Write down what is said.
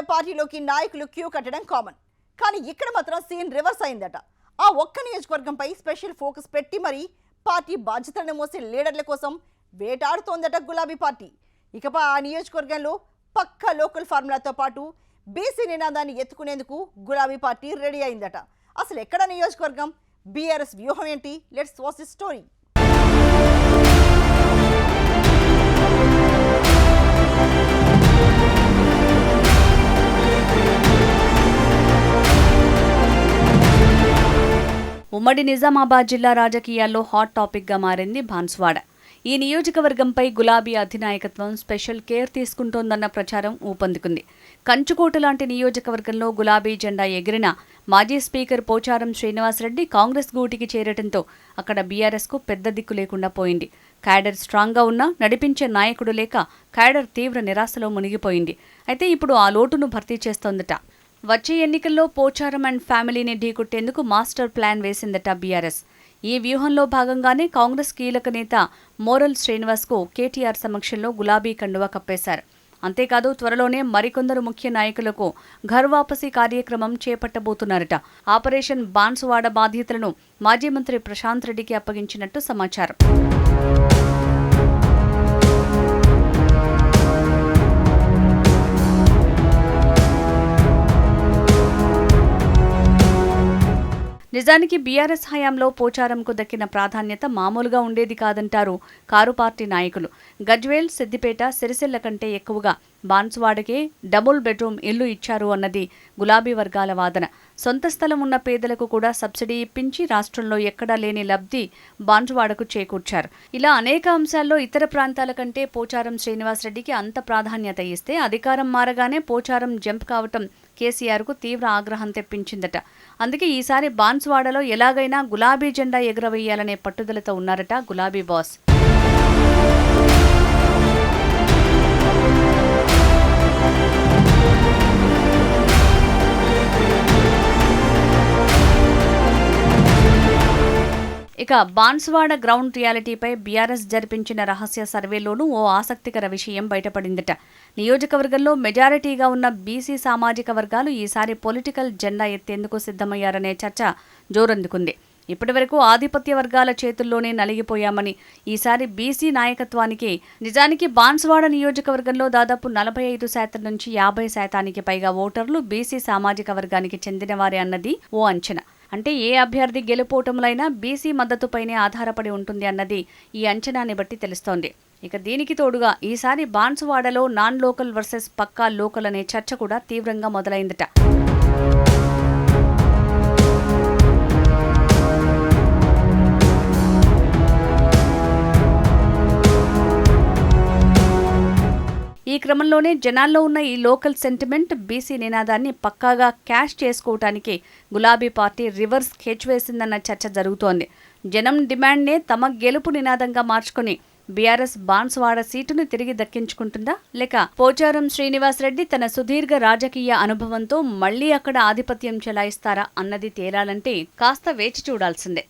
పార్టీలోకి నాయకులు క్యూ కట్టడం కామన్. కానీ ఇక్కడ మాత్రం సీన్ రివర్స్ అయిందట. ఆ ఒక్క నియోజకవర్గంపై స్పెషల్ ఫోకస్ పెట్టి మరి పార్టీ బాధ్యతలను మోసే లీడర్ల కోసం వేటాడుతోందట గులాబీ పార్టీ. ఇకపై ఆ నియోజకవర్గంలో పక్కా లోకల్ ఫార్ములాతో పాటు బీసీ నినాదాన్ని ఎత్తుకునేందుకు గులాబీ పార్టీ రెడీ అయిందట. అసలు ఎక్కడ నియోజకవర్గం, బీఆర్ఎస్ వ్యూహం ఏంటి? Let's watch the story. ఉమ్మడి నిజామాబాద్ జిల్లా రాజకీయాల్లో హాట్ టాపిక్గా మారింది బాన్సువాడ. ఈ నియోజకవర్గంపై గులాబీ అధినాయకత్వం స్పెషల్ కేర్ తీసుకుంటోందన్న ప్రచారం ఊపందుకుంది. కంచుకోట లాంటి నియోజకవర్గంలో గులాబీ జెండా ఎగిరిన మాజీ స్పీకర్ పోచారం శ్రీనివాసరెడ్డి కాంగ్రెస్ గూటికి చేరటంతో అక్కడ బీఆర్ఎస్కు పెద్ద దిక్కు లేకుండా పోయింది. క్యాడర్ స్ట్రాంగ్గా ఉన్నా నడిపించే నాయకుడు లేక క్యాడర్ తీవ్ర నిరాశలో మునిగిపోయింది. అయితే ఇప్పుడు ఆ లోటును భర్తీ చేస్తోందట. వచ్చే ఎన్నికల్లో పోచారం అండ్ ఫ్యామిలీని ఢీకొట్టేందుకు మాస్టర్ ప్లాన్ వేసిందట బీఆర్ఎస్. ఈ వ్యూహంలో భాగంగానే కాంగ్రెస్ కీలక నేత మోరల్ శ్రీనివాస్కు కేటీఆర్ సమక్షంలో గులాబీ కండువా కప్పేశారు. అంతేకాదు త్వరలోనే మరికొందరు ముఖ్య నాయకులకు ఘర్ వాపసీ కార్యక్రమం చేపట్టబోతున్నారట. ఆపరేషన్ బాన్సువాడ బాధ్యతలను మాజీ మంత్రి ప్రశాంత్ రెడ్డికి అప్పగించినట్టు సమాచారం. నిజానికి బీఆర్ఎస్ హయాంలో పోచారంకు దక్కిన ప్రాధాన్యత మామూలుగా ఉండేది కాదంటారు కారు పార్టీ నాయకులు. గజ్వేల్, సిద్దిపేట, సిరిసిల్ల కంటే ఎక్కువగా బాన్సువాడకే డబుల్ బెడ్రూమ్ ఇల్లు ఇచ్చారు అన్నది గులాబీ వర్గాల వాదన. సొంత స్థలం ఉన్న పేదలకు కూడా సబ్సిడీ ఇప్పించి రాష్ట్రంలో ఎక్కడా లేని లబ్ధి బాన్సువాడకు చేకూర్చారు. ఇలా అనేక అంశాల్లో ఇతర ప్రాంతాల కంటే పోచారం శ్రీనివాసరెడ్డికి అంత ప్రాధాన్యత ఇస్తే అధికారం మారగానే పోచారం జంప్ కావటం కేసీఆర్కు తీవ్ర ఆగ్రహం తెప్పించిందట. అందుకే ఈసారి బాన్సువాడలో ఎలాగైనా గులాబీ జెండా ఎగురవేయాలనే పట్టుదలతో ఉన్నారట గులాబీ బాస్. ఇక బాన్సువాడ గ్రౌండ్ రియాలిటీపై బీఆర్ఎస్ జరిపించిన రహస్య సర్వేలోనూ ఓ ఆసక్తికర విషయం బయటపడిందట. నియోజకవర్గంలో మెజారిటీగా ఉన్న బీసీ సామాజిక వర్గాలు ఈసారి పొలిటికల్ జెండా ఎత్తేందుకు సిద్ధమయ్యారనే చర్చ జోరందుకుంది. ఇప్పటివరకు ఆధిపత్య వర్గాల చేతుల్లోనే నలిగిపోయామని ఈసారి బీసీ నాయకత్వానికి నిజానికి బాన్సువాడ నియోజకవర్గంలో దాదాపు 45% నుంచి 50% పైగా ఓటర్లు బీసీ సామాజిక వర్గానికి చెందినవారే అన్నది ఓ అంచనా. అంటే ఏ అభ్యర్థి గెలుపోటములైనా బీసీ మద్దతుపైనే ఆధారపడి ఉంటుంది అన్నది ఈ అంచనాని బట్టి తెలుస్తోంది. ఇక దీనికి తోడుగా ఈసారి బాన్సువాడలో నాన్ లోకల్ వర్సెస్ పక్కా లోకల్ అనే చర్చ కూడా తీవ్రంగా మొదలైందట. ఈ క్రమంలోనే జనాల్లో ఉన్న ఈ లోకల్ సెంటిమెంట్, బీసీ నినాదాన్ని పక్కాగా క్యాష్ చేసుకోవటానికి గులాబీ పార్టీ రివర్స్ స్కెచ్ వేసిందన్న చర్చ జరుగుతోంది. జనం డిమాండ్నే తమ గెలుపు నినాదంగా మార్చుకుని బీఆర్ఎస్ బాన్సువాడ సీటును తిరిగి దక్కించుకుంటుందా, లేక పోచారం శ్రీనివాసరెడ్డి తన సుదీర్ఘ రాజకీయ అనుభవంతో మళ్లీ అక్కడ ఆధిపత్యం చెలాయిస్తారా అన్నది తేలాలంటే కాస్త వేచి చూడాల్సిందే.